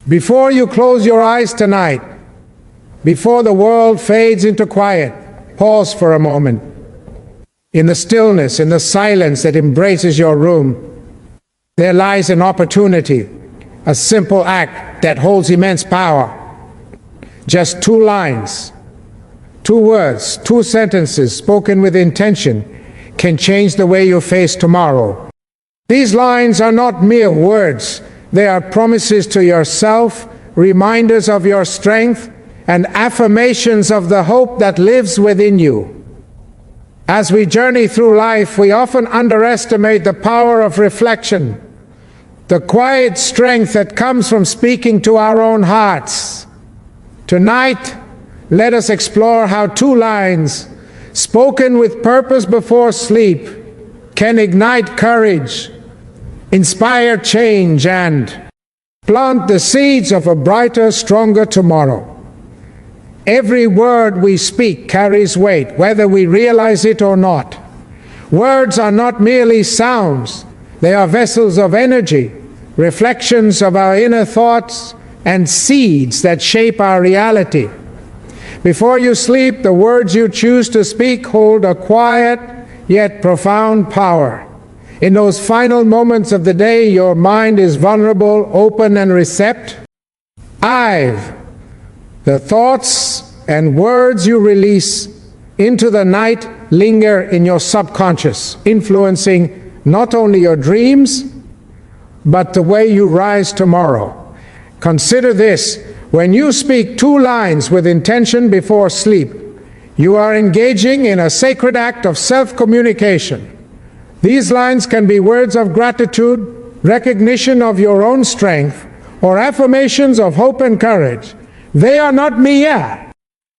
Before you close your eyes tonight, before the world fades into quiet, pause for a moment. In the stillness, in the silence that embraces your room, there lies an opportunity, a simple act that holds immense power. Just 2 lines, 2 words, 2 sentences spoken with intention can change the way you face tomorrow. These lines are not mere words. They are promises to yourself, reminders of your strength, and affirmations of the hope that lives within you. As we journey through life, we often underestimate the power of reflection, the quiet strength that comes from speaking to our own hearts. Tonight, let us explore how 2 lines, spoken with purpose before sleep, can ignite courage, inspire change, and plant the seeds of a brighter, stronger tomorrow. Every word we speak carries weight, whether we realize it or not. Words are not merely sounds. They are vessels of energy, reflections of our inner thoughts, and seeds that shape our reality. Before you sleep, the words you choose to speak hold a quiet yet profound power. In those final moments of the day, your mind is vulnerable, open, and receptive. The thoughts and words you release into the night linger in your subconscious, influencing not only your dreams, but the way you rise tomorrow. Consider this: when you speak 2 lines with intention before sleep, you are engaging in a sacred act of self-communication. These lines can be words of gratitude, recognition of your own strength, or affirmations of hope and courage. They are not mere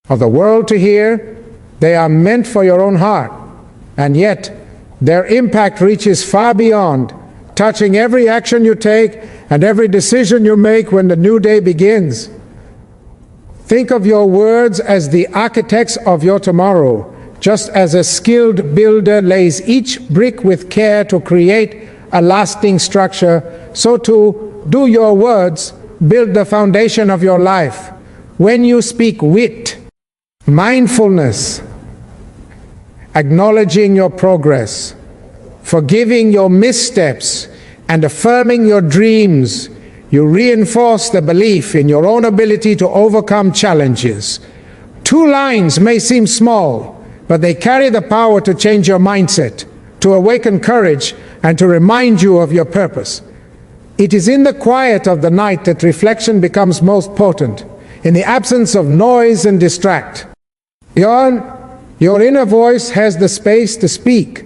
for the world to hear. They are meant for your own heart, and yet their impact reaches far beyond, touching every action you take and every decision you make when the new day begins. Think of your words as the architects of your tomorrow. Just as a skilled builder lays each brick with care to create a lasting structure, so too do your words build the foundation of your life. When you speak wit, mindfulness, acknowledging your progress, forgiving your missteps, and affirming your dreams, you reinforce the belief in your own ability to overcome challenges. 2 lines may seem small, but they carry the power to change your mindset, to awaken courage, and to remind you of your purpose. It is in the quiet of the night that reflection becomes most potent, in the absence of noise and distract. Your inner voice has the space to speak,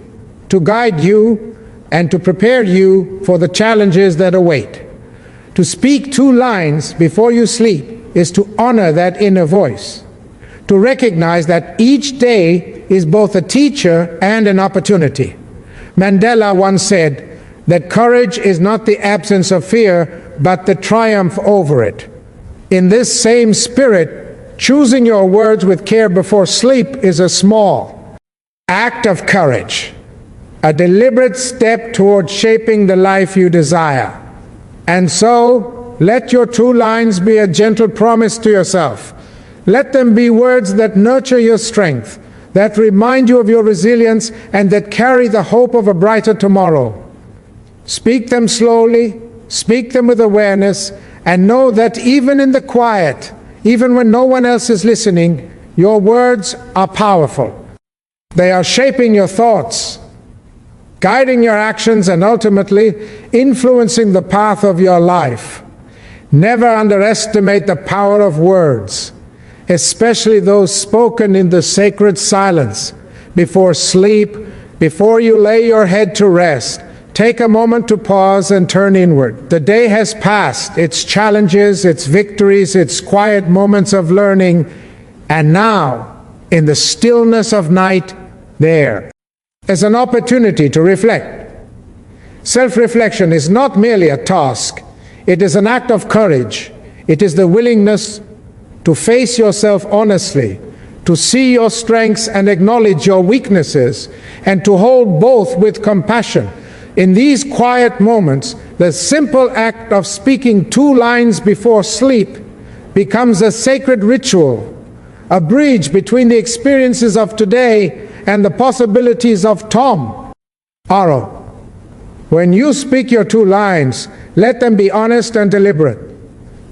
to guide you, and to prepare you for the challenges that await. To speak 2 lines before you sleep is to honor that inner voice, to recognize that each day is both a teacher and an opportunity. Mandela once said that courage is not the absence of fear, but the triumph over it. In this same spirit, choosing your words with care before sleep is a small act of courage, a deliberate step toward shaping the life you desire. And so, let your 2 lines be a gentle promise to yourself. Let them be words that nurture your strength, that remind you of your resilience, and that carry the hope of a brighter tomorrow. Speak them slowly, speak them with awareness, and know that even in the quiet, even when no one else is listening, your words are powerful. They are shaping your thoughts, guiding your actions, and ultimately influencing the path of your life. Never underestimate the power of words, especially those spoken in the sacred silence, before sleep, before you lay your head to rest. Take a moment to pause and turn inward. The day has passed, its challenges, its victories, its quiet moments of learning, and now, in the stillness of night, there is an opportunity to reflect. Self-reflection is not merely a task, it is an act of courage. It is the willingness to face yourself honestly, to see your strengths and acknowledge your weaknesses, and to hold both with compassion. In these quiet moments, the simple act of speaking 2 lines before sleep becomes a sacred ritual, a bridge between the experiences of today and the possibilities of tomorrow. When you speak your 2 lines, let them be honest and deliberate.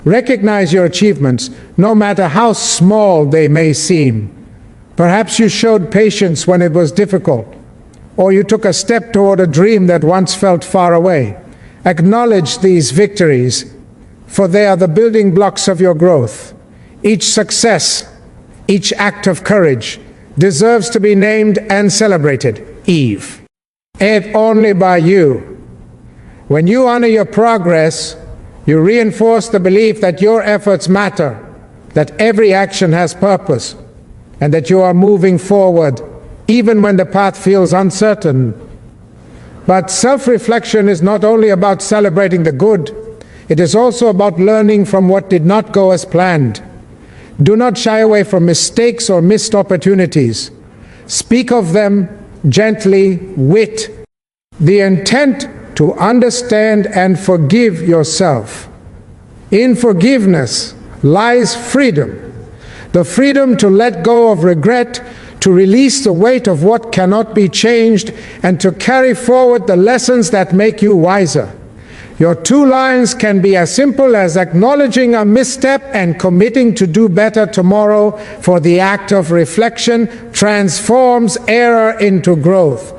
Recognize your achievements, no matter how small they may seem. Perhaps you showed patience when it was difficult, or you took a step toward a dream that once felt far away. Acknowledge these victories, for they are the building blocks of your growth. Each success, each act of courage, deserves to be named and celebrated. Eve. If only by you. When you honor your progress, you reinforce the belief that your efforts matter, that every action has purpose, and that you are moving forward, even when the path feels uncertain. But self-reflection is not only about celebrating the good, it is also about learning from what did not go as planned. Do not shy away from mistakes or missed opportunities. Speak of them gently, with the intent to understand and forgive yourself. In forgiveness lies freedom. The freedom to let go of regret, to release the weight of what cannot be changed, and to carry forward the lessons that make you wiser. Your 2 lines can be as simple as acknowledging a misstep and committing to do better tomorrow, for the act of reflection transforms error into growth.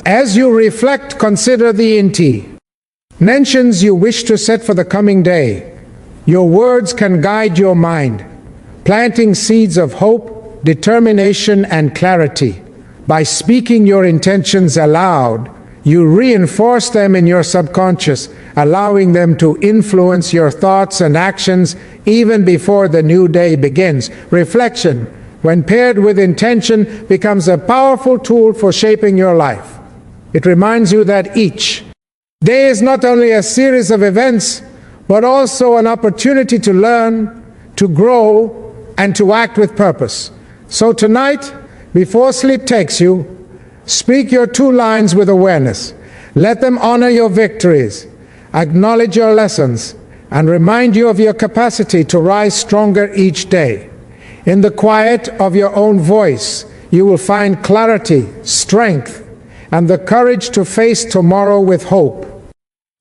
As you reflect, consider the intentions you wish to set for the coming day. Your words can guide your mind, planting seeds of hope, determination, and clarity. By speaking your intentions aloud, you reinforce them in your subconscious, allowing them to influence your thoughts and actions even before the new day begins. Reflection, when paired with intention, becomes a powerful tool for shaping your life. It reminds you that each day is not only a series of events, but also an opportunity to learn, to grow, and to act with purpose. So tonight, before sleep takes you, speak your 2 lines with awareness. Let them honor your victories, acknowledge your lessons, and remind you of your capacity to rise stronger each day. In the quiet of your own voice, you will find clarity, strength, and the courage to face tomorrow with hope.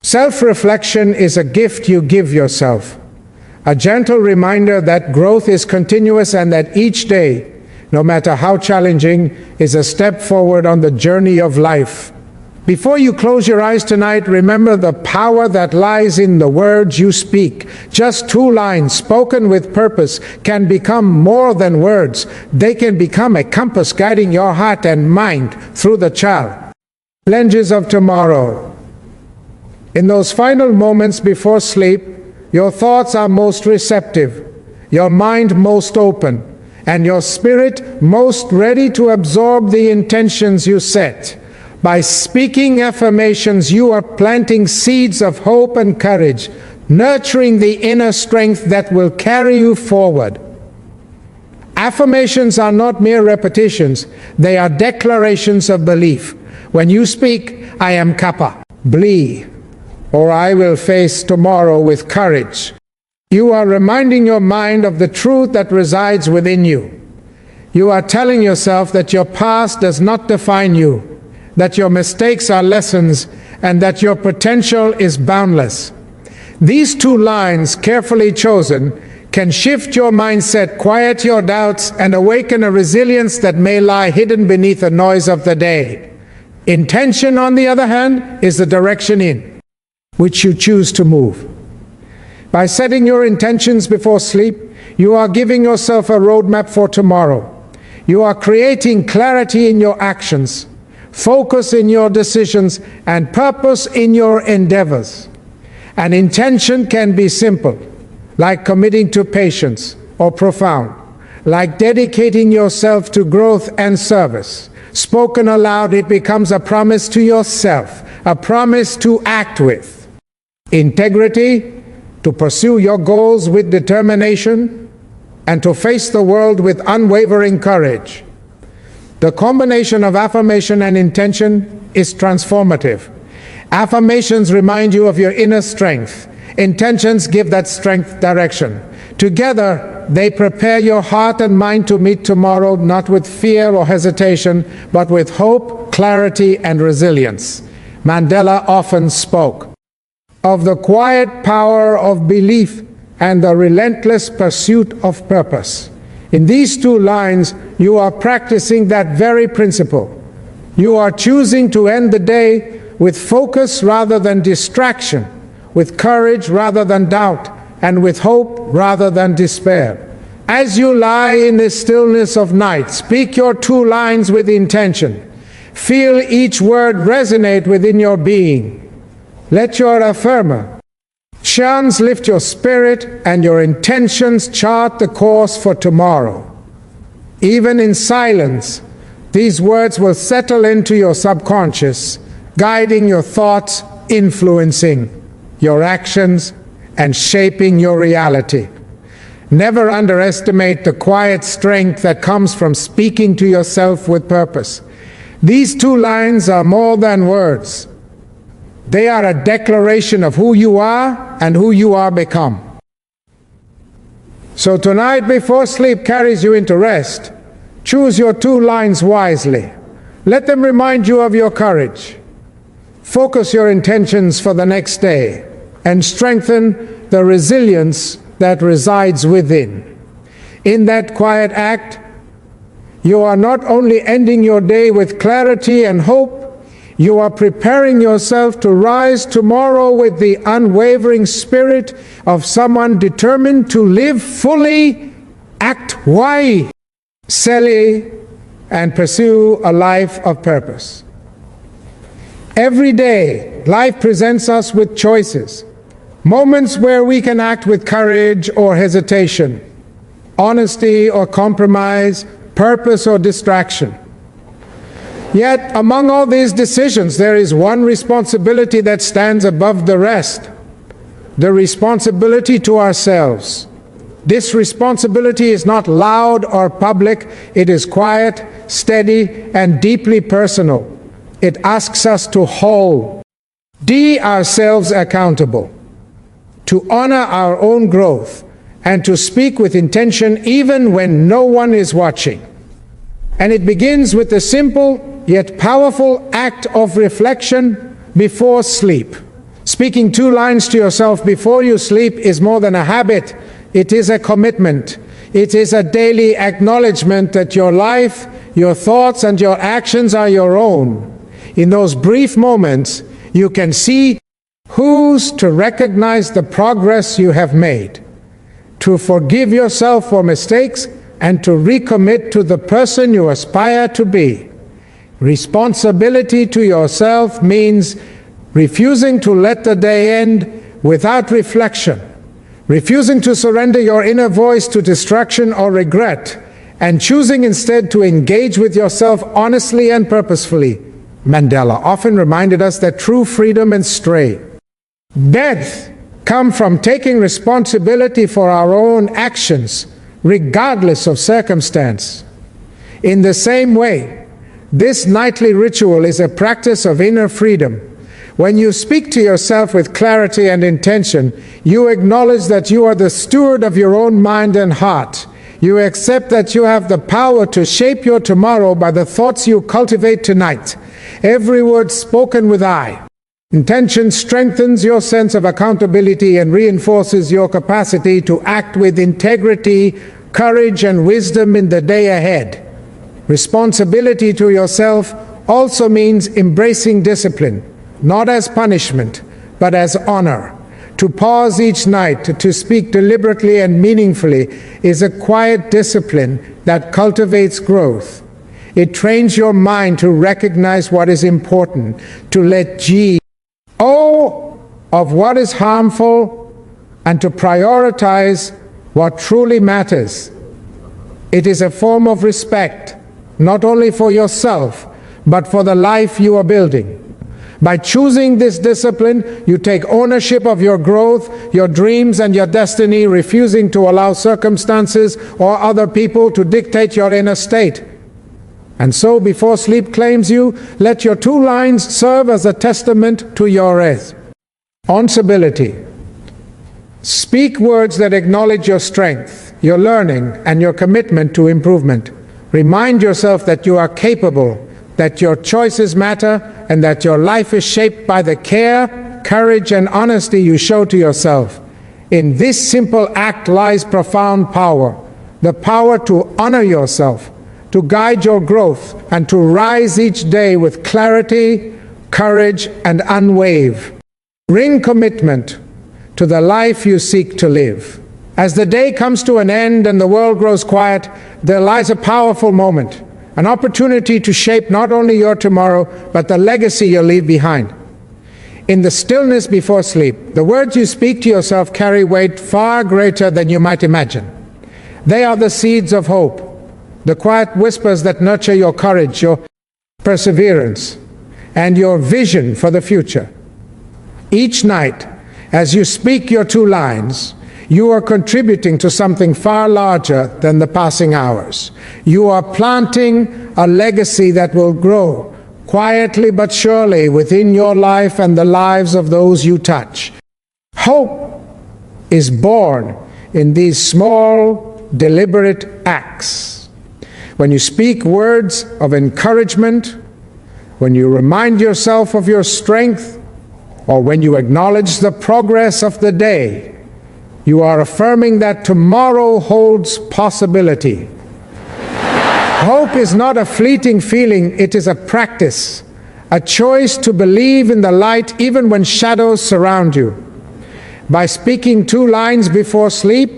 Self-reflection is a gift you give yourself, a gentle reminder that growth is continuous and that each day, no matter how challenging, is a step forward on the journey of life. Before you close your eyes tonight, remember the power that lies in the words you speak. Just 2 lines spoken with purpose can become more than words. They can become a compass guiding your heart and mind through the challenges of tomorrow. In those final moments before sleep, your thoughts are most receptive, your mind most open, and your spirit most ready to absorb the intentions you set. By speaking affirmations, you are planting seeds of hope and courage, nurturing the inner strength that will carry you forward. Affirmations are not mere repetitions, they are declarations of belief. When you speak, I am capable, or I will face tomorrow with courage, you are reminding your mind of the truth that resides within you. You are telling yourself that your past does not define you, that your mistakes are lessons, and that your potential is boundless. These 2 lines, carefully chosen, can shift your mindset, quiet your doubts, and awaken a resilience that may lie hidden beneath the noise of the day. Intention, on the other hand, is the direction in which you choose to move. By setting your intentions before sleep, you are giving yourself a roadmap for tomorrow. You are creating clarity in your actions, focus in your decisions, and purpose in your endeavors. An intention can be simple, like committing to patience, or profound, like dedicating yourself to growth and service. Spoken aloud, it becomes a promise to yourself, a promise to act with integrity, to pursue your goals with determination, and to face the world with unwavering courage. The combination of affirmation and intention is transformative. Affirmations remind you of your inner strength. Intentions give that strength direction. Together, they prepare your heart and mind to meet tomorrow, not with fear or hesitation, but with hope, clarity, and resilience. Mandela often spoke of the quiet power of belief and the relentless pursuit of purpose. In these two lines, you are practicing that very principle. You are choosing to end the day with focus rather than distraction, with courage rather than doubt, and with hope rather than despair. As you lie in the stillness of night, speak your two lines with intention. Feel each word resonate within your being. Let your affirmer chants lift your spirit and your intentions chart the course for tomorrow. Even in silence, these words will settle into your subconscious, guiding your thoughts, influencing your actions, and shaping your reality. Never underestimate the quiet strength that comes from speaking to yourself with purpose. These two lines are more than words. They are a declaration of who you are and who you are become. So tonight, before sleep carries you into rest, choose your two lines wisely. Let them remind you of your courage. Focus your intentions for the next day and strengthen the resilience that resides within. In that quiet act, you are not only ending your day with clarity and hope, you are preparing yourself to rise tomorrow with the unwavering spirit of someone determined to live fully, act wisely, and pursue a life of purpose. Every day, life presents us with choices, moments where we can act with courage or hesitation, honesty or compromise, purpose or distraction. Yet, among all these decisions, there is one responsibility that stands above the rest: the responsibility to ourselves. This responsibility is not loud or public, it is quiet, steady, and deeply personal. It asks us to hold ourselves accountable, to honor our own growth, and to speak with intention even when no one is watching. And it begins with the simple yet powerful act of reflection before sleep. Speaking two lines to yourself before you sleep is more than a habit, it is a commitment. It is a daily acknowledgement that your life, your thoughts, and your actions are your own. In those brief moments, you can see who's to recognize the progress you have made, to forgive yourself for mistakes, and to recommit to the person you aspire to be. Responsibility to yourself means refusing to let the day end without reflection, refusing to surrender your inner voice to distraction or regret, and choosing instead to engage with yourself honestly and purposefully. Mandela often reminded us that true freedom and death come from taking responsibility for our own actions, regardless of circumstance. In the same way, this nightly ritual is a practice of inner freedom. When you speak to yourself with clarity and intention, you acknowledge that you are the steward of your own mind and heart. You accept that you have the power to shape your tomorrow by the thoughts you cultivate tonight. Every word spoken with I. Intention strengthens your sense of accountability and reinforces your capacity to act with integrity, courage, and wisdom in the day ahead. Responsibility to yourself also means embracing discipline, not as punishment, but as honor. To pause each night, to speak deliberately and meaningfully, is a quiet discipline that cultivates growth. It trains your mind to recognize what is important, to let go of what is harmful, and to prioritize what truly matters. It is a form of respect, not only for yourself, but for the life you are building. By choosing this discipline, you take ownership of your growth, your dreams, and your destiny, refusing to allow circumstances or other people to dictate your inner state. And so, before sleep claims you, let your 2 lines serve as a testament to your responsibility. Speak words that acknowledge your strength, your learning, and your commitment to improvement. Remind yourself that you are capable, that your choices matter, and that your life is shaped by the care, courage, and honesty you show to yourself. In this simple act lies profound power, the power to honor yourself, to guide your growth, and to rise each day with clarity, courage, and unwavering commitment to the life you seek to live. As the day comes to an end and the world grows quiet, there lies a powerful moment, an opportunity to shape not only your tomorrow, but the legacy you'll leave behind. In the stillness before sleep, the words you speak to yourself carry weight far greater than you might imagine. They are the seeds of hope, the quiet whispers that nurture your courage, your perseverance, and your vision for the future. Each night, as you speak your 2 lines, you are contributing to something far larger than the passing hours. You are planting a legacy that will grow quietly but surely within your life and the lives of those you touch. Hope is born in these small, deliberate acts. When you speak words of encouragement, when you remind yourself of your strength, or when you acknowledge the progress of the day, you are affirming that tomorrow holds possibility. Hope is not a fleeting feeling, it is a practice, a choice to believe in the light even when shadows surround you. By speaking 2 lines before sleep,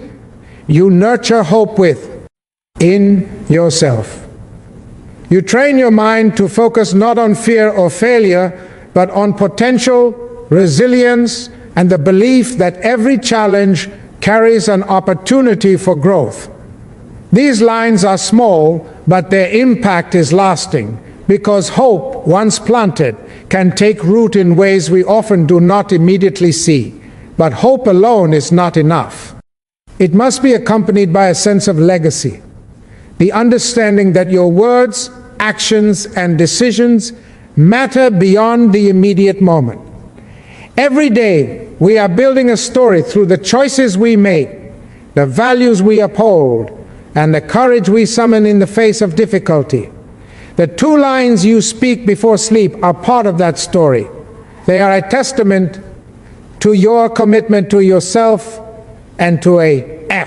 you nurture hope within yourself. You train your mind to focus not on fear or failure, but on potential, resilience, and the belief that every challenge carries an opportunity for growth. These lines are small, but their impact is lasting, because hope, once planted, can take root in ways we often do not immediately see. But hope alone is not enough. It must be accompanied by a sense of legacy, the understanding that your words, actions, and decisions matter beyond the immediate moment. Every day, we are building a story through the choices we make, the values we uphold, and the courage we summon in the face of difficulty. The 2 lines you speak before sleep are part of that story. They are a testament to your commitment to yourself and to a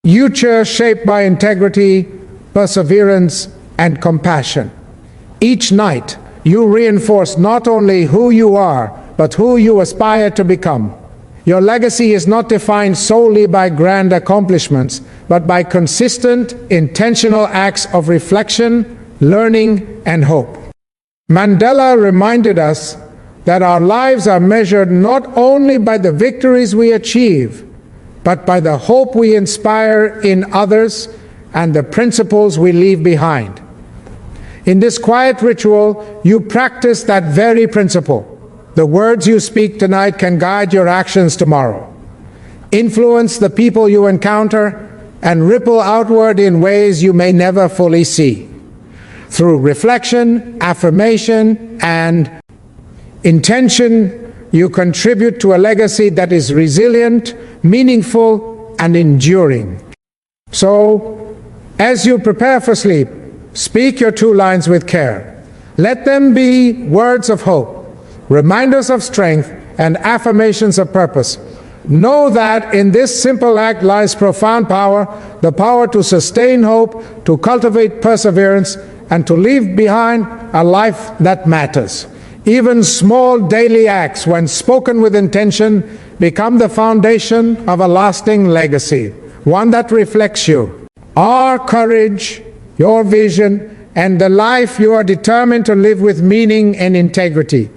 future shaped by integrity, perseverance, and compassion. Each night, you reinforce not only who you are, but who you aspire to become. Your legacy is not defined solely by grand accomplishments, but by consistent, intentional acts of reflection, learning, and hope. Mandela reminded us that our lives are measured not only by the victories we achieve, but by the hope we inspire in others and the principles we leave behind. In this quiet ritual, you practice that very principle. The words you speak tonight can guide your actions tomorrow, influence the people you encounter, and ripple outward in ways you may never fully see. Through reflection, affirmation, and intention, you contribute to a legacy that is resilient, meaningful, and enduring. So, as you prepare for sleep, speak your 2 lines with care. Let them be words of hope, reminders of strength, and affirmations of purpose. Know that in this simple act lies profound power, the power to sustain hope, to cultivate perseverance, and to leave behind a life that matters. Even small daily acts, when spoken with intention, become the foundation of a lasting legacy, one that reflects you, our courage, your vision, and the life you are determined to live with meaning and integrity.